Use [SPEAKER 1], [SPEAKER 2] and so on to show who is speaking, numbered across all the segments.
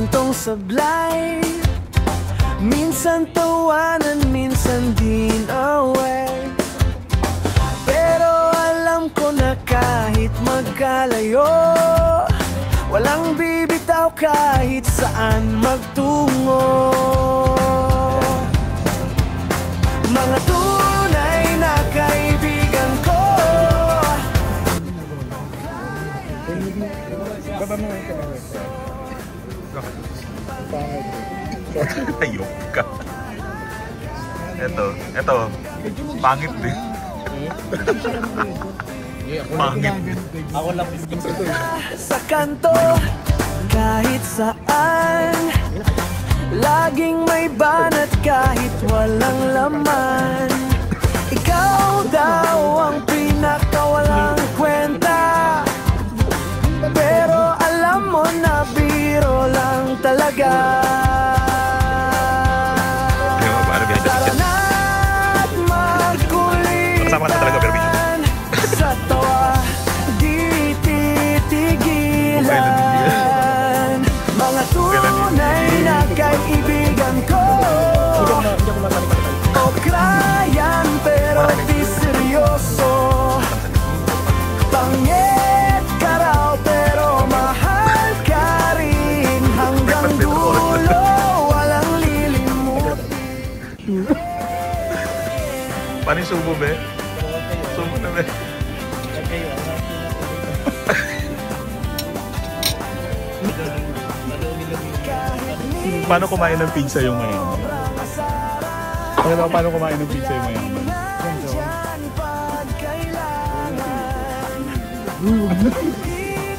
[SPEAKER 1] kantong sablay, minsan tawanan, minsan din away. Pero alam ko na kahit magkalayo, walang bibitaw kahit saan magtungo. Mga tunay na kaibigan ko.
[SPEAKER 2] Ayok ka. Ito, pangit din. Pangit.
[SPEAKER 3] Ako lang
[SPEAKER 1] Sa kanto, kahit saan, laging may banat kahit walang laman. Ikaw daw ang pinakawalang kwenta, pero alam mo na biro lang talaga. Tara na't magkulitan, sa tawa di titigilan. Mga tunay na kaibigan ko, okrayan pero di seryoso. Pangit ka raw pero mahal ka rin hanggang dulo, walang lilimutin.
[SPEAKER 2] Paano yung subo, be? Subo na, be. Paano kumain ng pizza yung mayaman? Paano kumain ng pizza yung mayaman?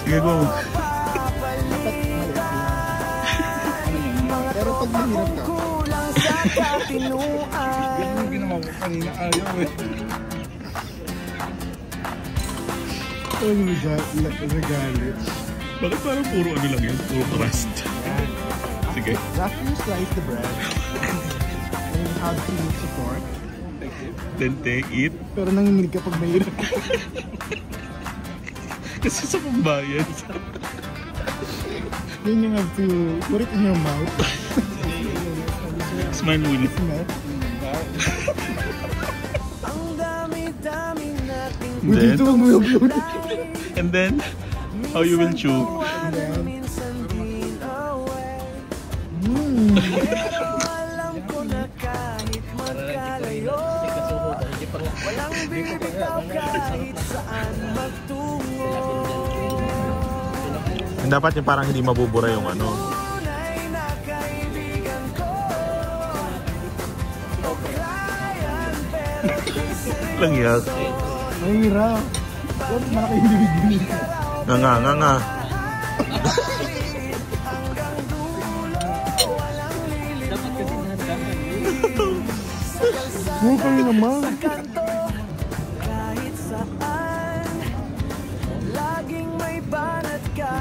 [SPEAKER 2] Sige, go.
[SPEAKER 3] Pero pag mahirap ka, ganun ginawa ko kanina, ayaw eh. Oh my God, nagalit.
[SPEAKER 2] Bakit parang puro ano lang yun? Puro crust. Sige.
[SPEAKER 3] After you slice the bread, and you have to support.
[SPEAKER 2] Then take it.
[SPEAKER 3] Pero nanginginig ka pag mahirap.
[SPEAKER 2] Kasi sa pambayan.
[SPEAKER 3] Then you have to put it in your mouth.
[SPEAKER 2] Smile muna.
[SPEAKER 3] Smell.
[SPEAKER 2] And then, how you will chew? Dapat yung parang hindi mabubura yung ano. Lang yak.
[SPEAKER 3] Mahirap. Ba't malaki yung bibigyan?
[SPEAKER 2] Nga.
[SPEAKER 3] Huwag ka rin naman.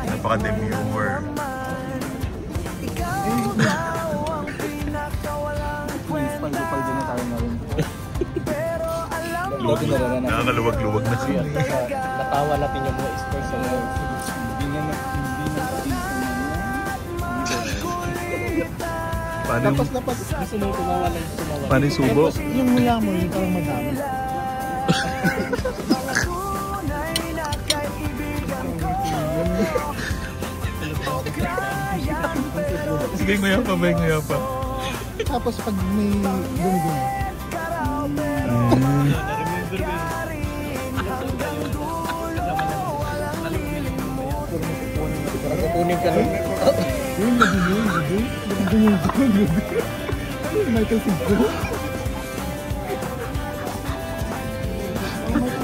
[SPEAKER 2] Napaka-demure.
[SPEAKER 3] Paldo na tayo na rin.
[SPEAKER 2] Nakakaluwag-luwag na siya.
[SPEAKER 3] Natawa natin yung mga scores sa mga Tapos gusto mo tumawa lang.
[SPEAKER 2] Paano yung subo?
[SPEAKER 3] Yung mula mo, yung parang madami.
[SPEAKER 2] Sige, nguya pa.
[SPEAKER 3] Tapos pag may gumi-gumi. Kukunin ka lang. Yung nagiging. Michael Siggo.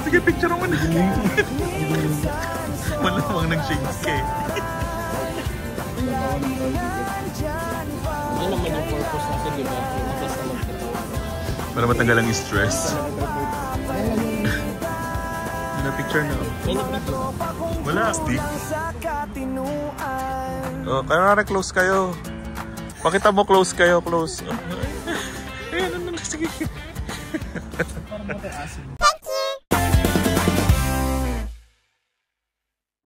[SPEAKER 2] Sige, picture mo na. Malamang nag-shake ka eh.
[SPEAKER 3] Yan naman yung purpose natin, di ba?
[SPEAKER 2] Para matanggal ang stress. Na-picture na. Wala, stick. Oh, kaya close kayo. Pakita mo close kayo, close. Ayan, sige. Parang mataas.